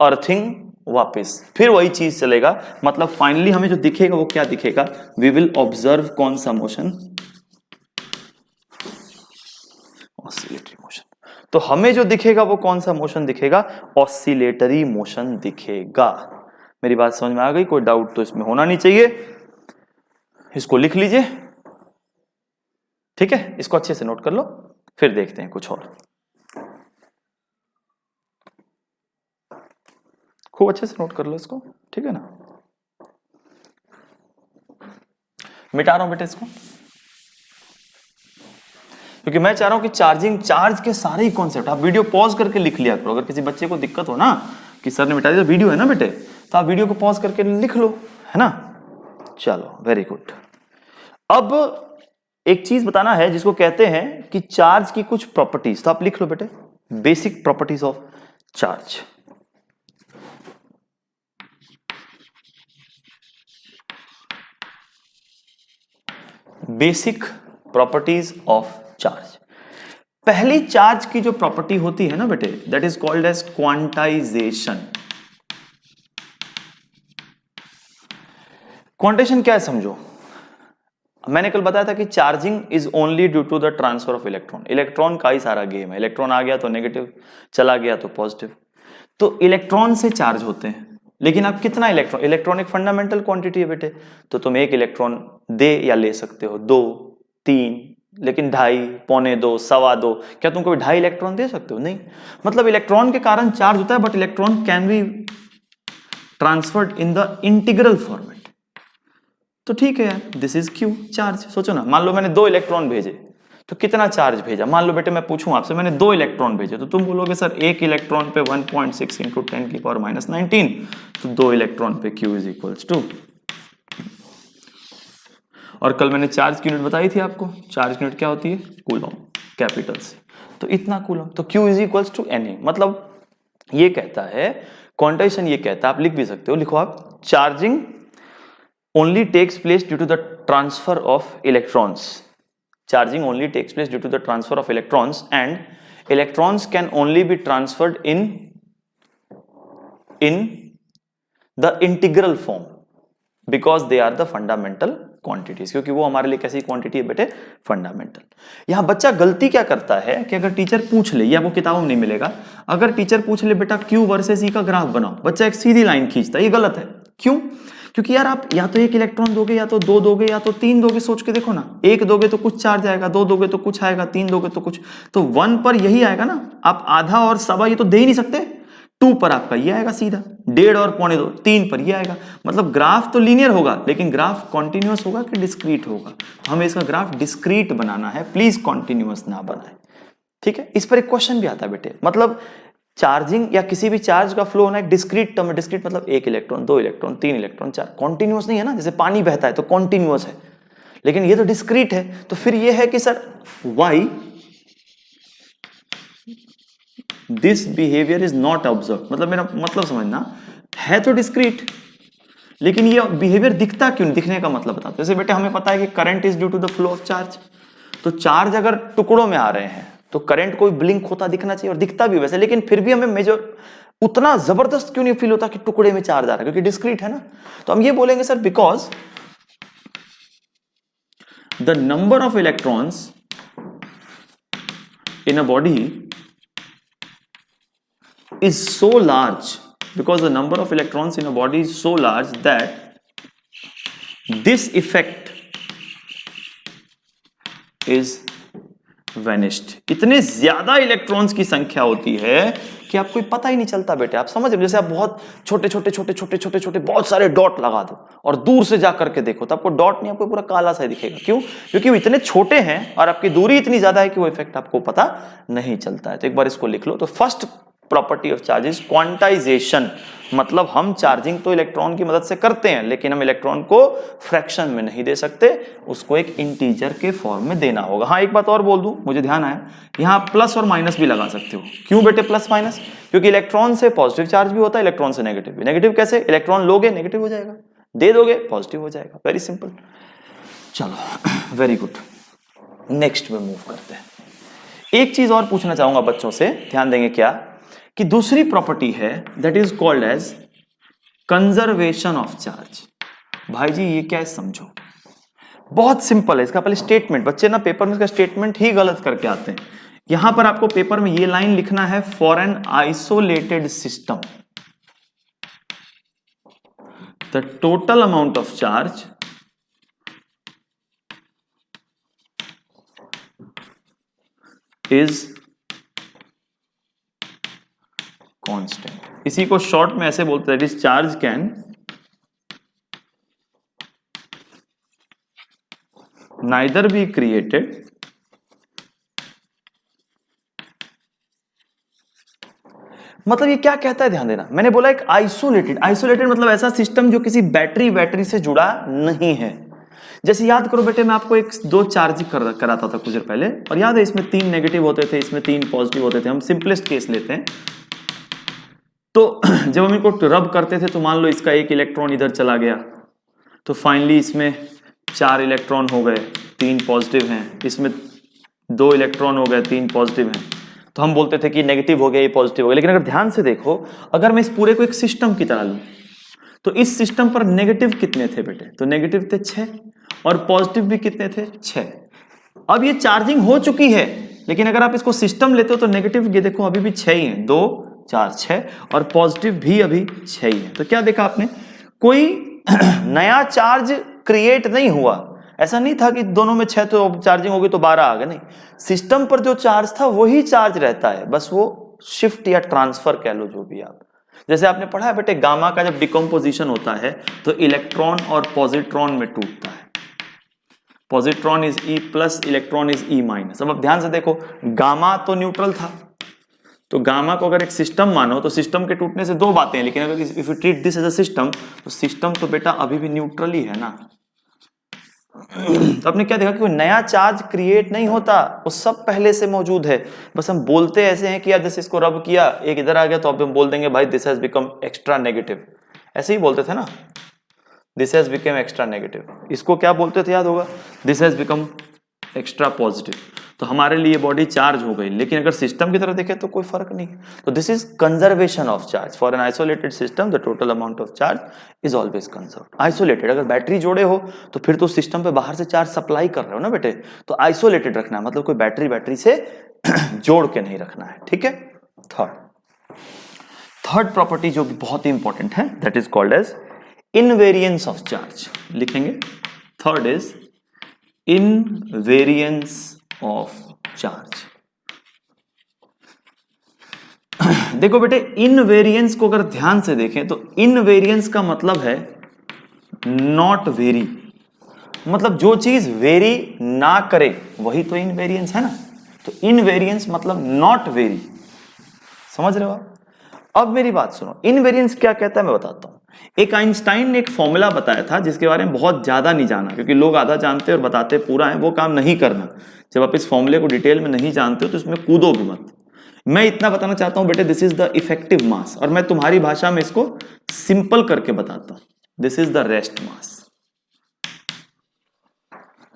अर्थिंग, वापस फिर वही चीज चलेगा, मतलब फाइनली हमें जो दिखेगा वो क्या दिखेगा, वी विल ऑब्जर्व कौन सा मोशन, ऑसिलेटरी मोशन। तो हमें जो दिखेगा वो कौन सा मोशन दिखेगा, ऑसिलेटरी मोशन दिखेगा। मेरी बात समझ में आ गई, कोई डाउट तो इसमें होना नहीं चाहिए, इसको लिख लीजिए। ठीक है, इसको अच्छे से नोट कर लो, फिर देखते हैं कुछ और। खूब अच्छे से नोट कर लो इसको, ठीक है ना। मिटा रहा हूं बेटे इसको, क्योंकि मैं चाह रहा हूं कि चार्ज के सारे ही कॉन्सेप्ट आप वीडियो पॉज करके लिख लिया करो। अगर किसी बच्चे को दिक्कत हो ना कि सर ने मिटा दिया, वीडियो है ना बेटे, तो आप वीडियो को पॉज करके लिख लो, है ना। चलो वेरी गुड। अब एक चीज बताना है जिसको कहते हैं कि चार्ज की कुछ प्रॉपर्टीज, तो आप लिख लो बेटे, basic properties of charge. Basic properties of charge. पहली चार्ज की जो प्रॉपर्टी होती है ना बेटे, that is called as quantization. Quantization क्या है समझो। मैंने कल बताया था कि charging is only due to the transfer of electron. Electron का ही सारा गेम है, इलेक्ट्रॉन आ गया तो नेगेटिव, चला गया तो पॉजिटिव। तो इलेक्ट्रॉन से चार्ज होते हैं, लेकिन आप कितना इलेक्ट्रॉन, इलेक्ट्रॉन एक फंडामेंटल क्वांटिटी है बेटे, तो तुम एक इलेक्ट्रॉन दे या ले सकते हो, 2, 3, लेकिन 2.5, पौने 2, 2.25, क्या तुम कोई 2.5 इलेक्ट्रॉन दे सकते हो? नहीं। मतलब इलेक्ट्रॉन के कारण चार्ज होता है, but electron can be transferred in the integral format. तो ठीक है यार, दिस इज क्यू चार्ज। सोचो ना, मान लो मैंने 2 इलेक्ट्रॉन भेजे, तो कितना चार्ज भेजा। मान लो बेटे मैं पूछूं आपसे, मैंने 2 इलेक्ट्रॉन भेजे, तो तुम बोलोगे सर एक इलेक्ट्रॉन पे 1.6 इंटू 10⁻⁻19, तो 2 इलेक्ट्रॉन पे Q इज इक्वल्स टू। और कल मैंने चार्ज की यूनिट बताई थी आपको, चार्ज की यूनिट क्या होती है? कूलम, कैपिटल से, तो इतना कूलम, तो Q is equals to Na। मतलब ये कहता है, क्वांटाइजेशन ये कहता है, आप लिख भी सकते हो, लिखो आप, charging only takes place due to the transfer of electrons. Charging only takes place due to the transfer of electrons, and electrons can only be transferred in the integral form because they are the fundamental quantities। क्योंकि वो हमारे लिए कैसी quantity है बेटे? Fundamental. यहां बच्चा गलती क्या करता है कि अगर टीचर पूछ ले, या वो किताबों में नहीं मिलेगा, अगर टीचर पूछ ले बेटा Q वर्सेस E का ग्राफ बनाओ, बच्चा एक सीधी लाइन खींचता है, ये गलत है। क्यों? क्योंकि यार आप या तो 1 इलेक्ट्रॉन दोगे, या तो 2 दोगे, या तो 3 दोगे। सोच के देखो ना, 1 दोगे तो कुछ चार्ज आएगा, 2 दोगे तो कुछ आएगा, 3 दोगे तो कुछ, तो 1 पर यही आएगा ना। आप आधा और सवा ये तो दे ही नहीं सकते। 2 पर आपका ये आएगा सीधा, 1.5 और पौने 2, 3 पर ये आएगा। मतलब ग्राफ तो लीनियर होगा, लेकिन ग्राफ कॉन्टिन्यूअस होगा कि डिस्क्रीट होगा? हमें इसका ग्राफ डिस्क्रीट बनाना है, प्लीज कॉन्टिन्यूअस ना बनाए, ठीक है। इस पर एक क्वेश्चन भी आता है बेटे, मतलब चार्जिंग या किसी भी चार्ज का फ्लो होना एक डिस्क्रीट टर्म है। डिस्क्रीट मतलब 1 इलेक्ट्रॉन, 2 इलेक्ट्रॉन, 3 इलेक्ट्रॉन, 4, कॉन्टिन्यूअस नहीं है ना। जैसे पानी बहता है तो कॉन्टिन्यूअस है, लेकिन ये तो डिस्क्रीट है। तो फिर ये है कि sir why this behaviour is not observe. मतलब मेरा मतलब समझना है, तो डिस्क्रीट, लेकिन ये बिहेवियर दिखता क्यों नहीं? दिखने का मतलब बताओ। जैसे बेटे हमें पता है कि current is due to the flow of charge, तो चार्ज अगर टुकड़ों में आ रहे हैं तो करंट कोई ब्लिंक होता दिखना चाहिए, और दिखता भी वैसे, लेकिन फिर भी हमें मेजर उतना जबरदस्त क्यों नहीं फील होता कि टुकड़े में चार्ज आ रहा है? क्योंकि डिस्क्रीट है ना। तो हम ये बोलेंगे sir, because the number of electrons in a body is so large, because the number of electrons in a body is so large that this effect is vanished। इतने ज्यादा इलेक्ट्रॉन्स की संख्या होती है कि आपको पता ही नहीं चलता बेटे। आप समझ रहे? जैसे आप बहुत छोटे छोटे छोटे छोटे छोटे छोटे बहुत सारे डॉट लगा दो और दूर से जाकर के देखो, तो आपको डॉट नहीं, आपको पूरा काला सा दिखेगा। क्यों? क्योंकि वो इतने छोटे हैं और आपकी दूरी इतनी ज्यादा है कि वो इफेक्ट आपको पता नहीं चलता है। तो एक बार इसको लिख लो। तो first property of charge is quantization. मतलब हम चार्जिंग तो इलेक्ट्रॉन की मदद से करते हैं, लेकिन हम इलेक्ट्रॉन को फ्रैक्शन में नहीं दे सकते, उसको एक इंटीजर के फॉर्म में देना होगा। हाँ, एक बात और बोल दूं, मुझे ध्यान आया, यहां प्लस और माइनस भी लगा सकते हो। क्यों बेटे प्लस माइनस? क्योंकि इलेक्ट्रॉन से पॉजिटिव चार्ज भी होता है, इलेक्ट्रॉन से नेगेटिव भी। नेगेटिव कैसे? इलेक्ट्रॉन लोगे नेगेटिव हो जाएगा, दे दोगे पॉजिटिव हो जाएगा। Very simple. चलो वेरी गुड, नेक्स्ट में मूव करते हैं। एक चीज और पूछना चाहूंगा बच्चों से, ध्यान देंगे क्या, कि दूसरी प्रॉपर्टी है that is called as conservation of charge. भाई जी ये क्या है समझो, बहुत सिंपल है। इसका पहले स्टेटमेंट, बच्चे ना पेपर में इसका स्टेटमेंट ही गलत करके आते हैं। यहां पर आपको पेपर में ये लाइन लिखना है, for an isolated system the total amount of charge is constant. इसी को शॉर्ट में ऐसे बोलते हैं, this charge can neither be created मतलब ये क्या कहता है, ध्यान देना, मैंने बोला एक आइसोलेटेड मतलब ऐसा सिस्टम जो किसी बैटरी से जुड़ा नहीं है। जैसे याद करो बेटे, मैं आपको एक दो चार्ज कराता था कुछ देर पहले, और याद है इसमें 3 नेगेटिव होते थे, इसमें 3 पॉजिटिव होते थे। हम सिंपलेस्ट केस लेते हैं, तो जब हम इनको रब करते थे तो मान लो इसका एक इलेक्ट्रॉन इधर चला गया, तो फाइनली इसमें 4 इलेक्ट्रॉन हो गए, 3 पॉजिटिव हैं, इसमें 2 इलेक्ट्रॉन हो गए, 3 पॉजिटिव हैं, तो हम बोलते थे कि नेगेटिव हो गया, ये पॉजिटिव हो गया। लेकिन अगर ध्यान से देखो, अगर मैं इस पूरे को एक सिस्टम की तरह लूं, तो इस सिस्टम पर नेगेटिव कितने थे बेटे? तो नेगेटिव थे 6, और पॉजिटिव भी कितने थे? 6। अब ये चार्जिंग हो चुकी है, लेकिन अगर आप इसको सिस्टम लेते हो तो नेगेटिव ये देखो अभी भी 6 ही है, 2 4 6, और पॉजिटिव भी अभी 6 ही है। तो क्या देखा आपने, कोई नया चार्ज क्रिएट नहीं हुआ। ऐसा नहीं था कि दोनों में 6 तो चार्जिंग होगी तो 12 आ गए, नहीं, सिस्टम पर जो चार्ज था वही चार्ज रहता है, बस वो शिफ्ट या ट्रांसफर कह लो, जो भी आप। जैसे आपने पढ़ा है बेटे, गामा का जब डिकम्पोजिशन होता है तो इलेक्ट्रॉन और पॉजिट्रॉन में टूटता है। Positron is E plus, electron is E minus. अब ध्यान से देखो, गामा तो न्यूट्रल था, तो गामा को अगर एक सिस्टम मानो तो सिस्टम के टूटने से 2 बातें हैं, लेकिन अगर if you treat this as a system, तो सिस्टम तो बेटा अभी भी न्यूट्रल ही है ना। तो आपने क्या देखा कि कोई नया चार्ज क्रिएट नहीं होता, वो सब पहले से मौजूद है। बस हम बोलते ऐसे हैं कि यार जैसे इसको रब किया, एक इधर आ गया, तो अब हम बोल देंगे भाई this has become extra negative, ऐसे ही बोलते थे ना, this has become extra negative. इसको क्या बोलते थे याद होगा, this has become extra positive. तो हमारे लिए बॉडी चार्ज हो गई, लेकिन अगर सिस्टम की तरह देखें तो कोई फर्क नहीं। तो this is conservation of charge. For an isolated system the total amount of charge is always conserved. Isolated, अगर बैटरी जोड़े हो तो फिर तो सिस्टम पे बाहर से चार्ज सप्लाई कर रहे हो ना बेटे, तो आइसोलेटेड रखना है, मतलब कोई बैटरी से जोड़ के नहीं रखना है, ठीक है। थर्ड प्रॉपर्टी जो बहुत ही इंपॉर्टेंट है, that is called as invariance of charge. लिखेंगे, third is invariance of charge. देखो बेटे, इनवेरियंस को अगर ध्यान से देखें तो इनवेरियंस का मतलब है नॉट वेरी, मतलब जो चीज वेरी ना करे वही तो इनवेरियंस है ना। तो इनवेरियंस मतलब नॉट वेरी, समझ रहे हो आप? अब मेरी बात सुनो, इनवेरियंस क्या कहता है मैं बताता हूं। एक आइंस्टाइन ने एक फॉर्मूला बताया था जिसके बारे में बहुत ज्यादा नहीं जाना, क्योंकि लोग आधा जानते और बताते पूरा है, वो काम नहीं करना। जब आप इस फॉर्मूले को डिटेल में नहीं जानते हो तो इसमें कूदो भी मत। मैं इतना बताना चाहता हूं बेटे, दिस इज द इफेक्टिव मास, और मैं तुम्हारी भाषा में इसको सिंपल करके बताता हूं, this is the rest mass.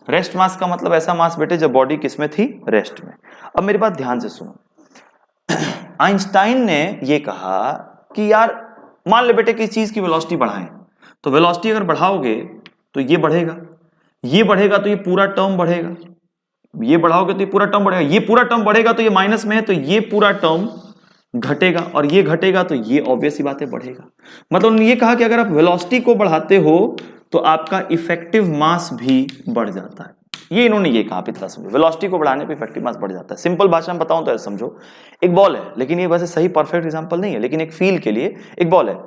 Rest mass का मतलब ऐसा मास बेटे जब बॉडी किसमें थी, रेस्ट में। अब मेरी बात ध्यान से सुनो, आइंस्टाइन ने यह कहा कि यार मान ले बेटे कि इस चीज की वेलोसिटी बढ़ाएं, तो वेलोसिटी अगर बढ़ाओगे तो ये बढ़ेगा, ये बढ़ेगा तो ये पूरा टर्म बढ़ेगा, ये बढ़ाओगे तो ये पूरा टर्म बढ़ेगा, ये पूरा टर्म बढ़ेगा तो ये माइनस में है तो ये पूरा टर्म घटेगा, और ये घटेगा तो ये ऑब्वियस ही बात है बढ़ेगा। मतलब उन्होंने ये कहा कि अगर आप वेलोसिटी को बढ़ाते हो तो आपका इफेक्टिव मास भी बढ़ जाता है। ये इन्होंने ये कहा, इतना समझो, वेलोसिटी को बढ़ाने पे इफेक्टिव मास बढ़ जाता है। सिंपल भाषा में बताऊं तो ऐसे समझो, एक बॉल है, लेकिन ये वैसे सही परफेक्ट एग्जांपल नहीं है, लेकिन एक फील के लिए एक बॉल है।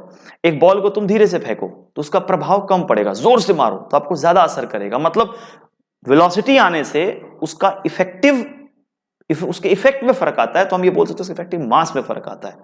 एक बॉल को तुम धीरे से फेंको तो उसका प्रभाव कम पड़ेगा, जोर से मारो तो आपको ज्यादा असर करेगा। मतलब वेलोसिटी आने से उसका उसके इफेक्ट में फर्क आता है, तो हम ये बोल सकते हैं इफेक्टिव मास में फर्क आता है।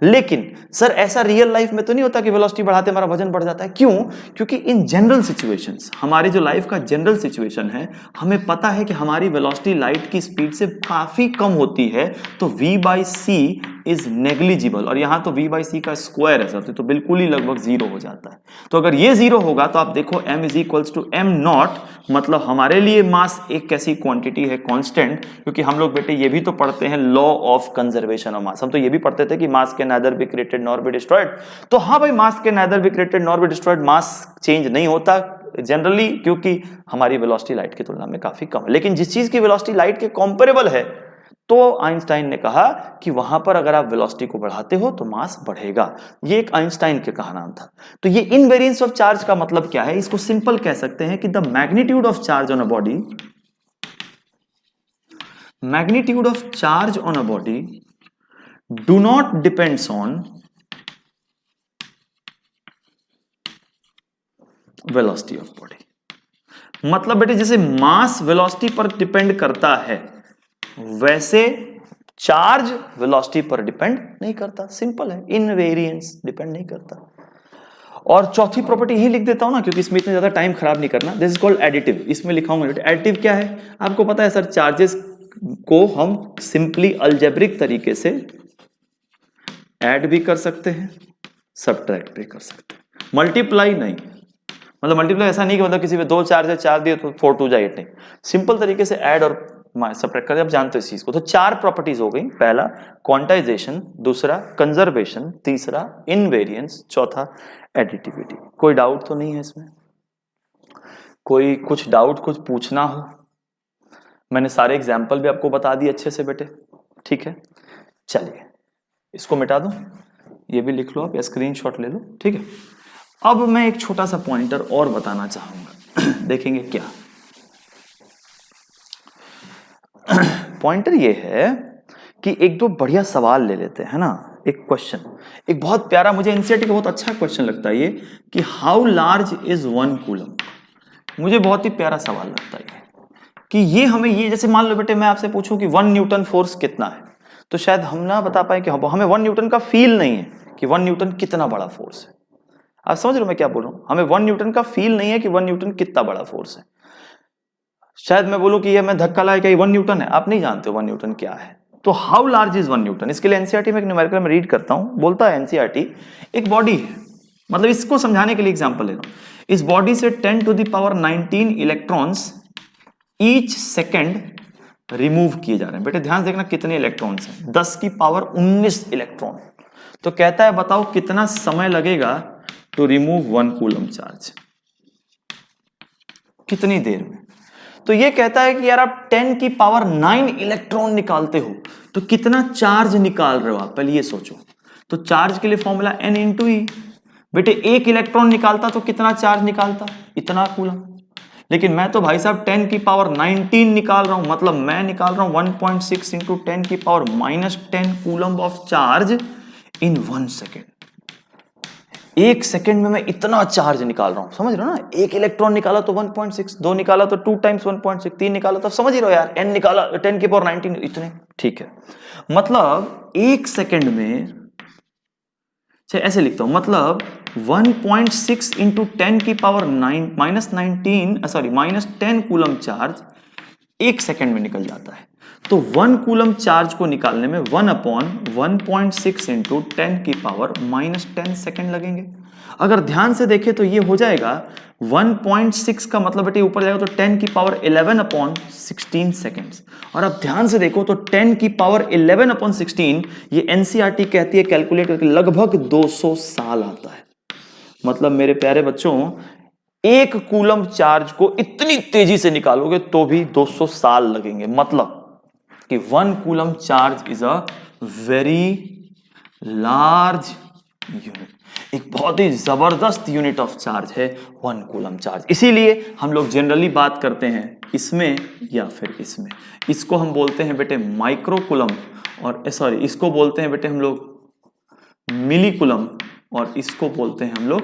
लेकिन सर ऐसा रियल लाइफ में तो नहीं होता कि वेलोसिटी बढ़ाते हमारा वजन बढ़ जाता है। क्यों? क्योंकि इन जनरल सिचुएशंस, हमारी जो लाइफ का जनरल सिचुएशन है, हमें पता है कि हमारी वेलोसिटी लाइट की स्पीड से काफी कम होती है, तो v/c इज नेग्लिजिबल, और यहां तो v/c का स्क्वायर है सर, तो बिल्कुल ही लगभग 0 हो जाता है। तो अगर ये 0 होगा तो आप देखो m is equals to m0, मतलब हमारे लिए मास एक कैसी क्वांटिटी है, कांस्टेंट। क्योंकि हम लोग बेटे ये भी तो पढ़ते हैं law of conservation of mass, हम तो ये भी पढ़ते थे कि मास can neither be created nor be destroyed. तो हाँ भाई, मास can neither be created nor be destroyed, mass change नहीं होता जनरली, क्योंकि हमारी वेलोसिटी लाइट की तुलना में काफी कम है। लेकिन जिस चीज की वेलोसिटी लाइट के कंपेरेबल है, तो आइंस्टाइन ने कहा कि वहां पर अगर आप वेलोसिटी को बढ़ाते हो तो मास बढ़ेगा। ये एक आइंस्टाइन के कहा नाम था। तो ये इनवेरियंस ऑफ चार्ज का मतलब क्या है? इसको सिंपल कह सकते हैं कि the magnitude of charge on a body, magnitude of charge on a body do not depends on velocity of body। मतलब बेटे जैसे मास वेलोसिटी पर डिपेंड करता है वैसे चार्ज वेलोसिटी पर डिपेंड नहीं करता। सिंपल है, इनवेरिएंस डिपेंड नहीं करता। और चौथी प्रॉपर्टी यही लिख देता हूं ना, क्योंकि इसमें इतना ज्यादा टाइम खराब नहीं करना। This is called additive. इसमें लिखाऊंगा एडिटिव क्या है आपको पता है सर, चार्जेस को हम सिंपली अलजेब्रिक तरीके से ऐड भी कर सकते हैं, सब्ट्रैक्ट भी कर सकते हैं, मल्टीप्लाई नहीं। मतलब मल्टीप्लाई ऐसा नहीं कि मतलब किसी पे 2 चार्ज है 4 दिए तो 4 2 जा 8 नहीं, सिंपल तरीके से ऐड और सब्ट्रैक्ट कर, आप जानते हो इस चीज को। तो 4 प्रॉपर्टीज हो गई, पहला क्वांटाइजेशन, दूसरा कंजर्वेशन, तीसरा इनवेरिएंस, चौथा एडिटिविटी। कोई डाउट तो नहीं है इसमें? कोई कुछ डाउट कुछ पूछना हो? मैंने सारे एग्जाम्पल भी आपको बता दिए अच्छे से बेटे, ठीक है। चलिए इसको मिटा दो, ये भी लिख लो आप या स्क्रीनशॉट ले लो, ठीक है। अब मैं एक छोटा सा पॉइंटर और बताना चाहूंगा देखेंगे क्या पॉइंटर ये है कि एक दो बढ़िया सवाल ले लेते हैं ना। एक क्वेश्चन, एक बहुत प्यारा, मुझे एनसीईआरटी का बहुत अच्छा क्वेश्चन लगता है ये, कि हाउ लार्ज इज 1 कूलम। मुझे बहुत ही प्यारा सवाल लगता है कि ये हमें, ये जैसे मान लो बेटे मैं आपसे पूछूं कि 1 न्यूटन फोर्स कितना है, तो शायद हम ना बता पाए कि हमें 1 न्यूटन का फील नहीं है कि 1 न्यूटन कितना बड़ा फोर्स है। आप समझ रहे हो मैं क्या बोल रहा हूं? हमें 1 न्यूटन का फील नहीं है कि 1 न्यूटन कितना बड़ा फोर्स है। शायद मैं बोलूं कि ये मैं धक्का लाया क्या 1 न्यूटन है, आप नहीं जानते 1 न्यूटन क्या है। तो हाउ लार्ज इज 1 न्यूटन, इसके लिए एनसीईआरटी में एक न्यूमेरिकल में रीड करता हूं। बोलता है एनसीईआरटी एक बॉडी है, मतलब इसको समझाने के लिए एग्जांपल ले रहा हूं। इस बॉडी से 10 to the power 19 electrons each second remove किए जा रहे हैं। बेटे ध्यान देखना कितने इलेक्ट्रॉन्स हैं, 10 की पावर 19 इलेक्ट्रॉन। तो कहता है बताओ कितना समय लगेगा टू रिमूव 1 कूलम चार्ज, कितनी देर में। तो ये कहता है कि यार आप 10 की पावर 9 इलेक्ट्रॉन निकालते हो तो कितना चार्ज निकाल रहे हो आप, पहले ये सोचो। तो चार्ज के लिए फॉर्मूला n इंटू ई। बेटे 1 इलेक्ट्रॉन निकालता तो कितना चार्ज निकालता, इतना कूलम। लेकिन मैं तो भाई साहब 10 की पावर 19 निकाल रहा हूं, मतलब मैं निकाल रहा हूं 1.6 इंटू 10 की power -10 coulomb of charge in 1 second. 1 second में मैं इतना चार्ज निकाल रहा हूं, समझ रहे हो ना। 1 इलेक्ट्रॉन निकाला तो 1.6, 2 निकाला तो 2 टाइम्स 1.6, 3 निकाला तो समझ ही रहो यार, n निकाला 10 की पावर 19 इतने, ठीक है। मतलब 1 सेकेंड में, ऐसे लिखता हूं, मतलब 1.6 इंटू 10 की पावर -10 कूलम चार्ज 1 सेकेंड में निकल जाता है। तो 1 कूलम चार्ज को निकालने में 1/1.6 इंटू 10 की पावर -10 सेकेंड लगेंगे। अगर ध्यान से देखें तो ये हो जाएगा 1.6 का मतलब बेटे ऊपर जाएगा तो 10 की पावर 11/16 सेकेंड्स। और अब ध्यान से देखो तो 10 की पावर 11/16 ये एनसीईआरटी कहती है कैलकुलेट करके लगभग 200 साल आता है। मतलब मेरे प्यारे बच्चों 1 कूलम चार्ज को इतनी तेजी से निकालोगे तो भी 200 साल लगेंगे। मतलब कि 1 coulomb charge is a very large unit, एक बहुत ही जबरदस्त यूनिट ऑफ चार्ज है 1 कूलम चार्ज। इसीलिए हम लोग जनरली बात करते हैं इसमें या फिर इसमें। इसको हम बोलते हैं बेटे माइक्रो कूलम, और सॉरी इसको बोलते हैं बेटे हम लोग मिली कूलम, और इसको बोलते हैं हम लोग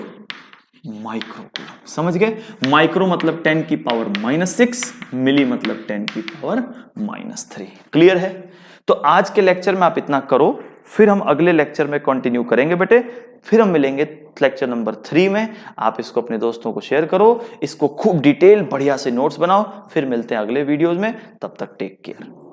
माइक्रो कूलम। समझ गए? माइक्रो मतलब 10 की पावर -6, मिली मतलब 10 की पावर -3। क्लियर है? तो आज के लेक्चर में आप इतना करो, फिर हम अगले लेक्चर में कंटिन्यू करेंगे बेटे। फिर हम मिलेंगे लेक्चर नंबर 3 में। आप इसको अपने दोस्तों को शेयर करो, इसको खूब डिटेल बढ़िया से नोट्स बनाओ। फिर मिलते हैं अगले वीडियोज में, तब तक टेक केयर।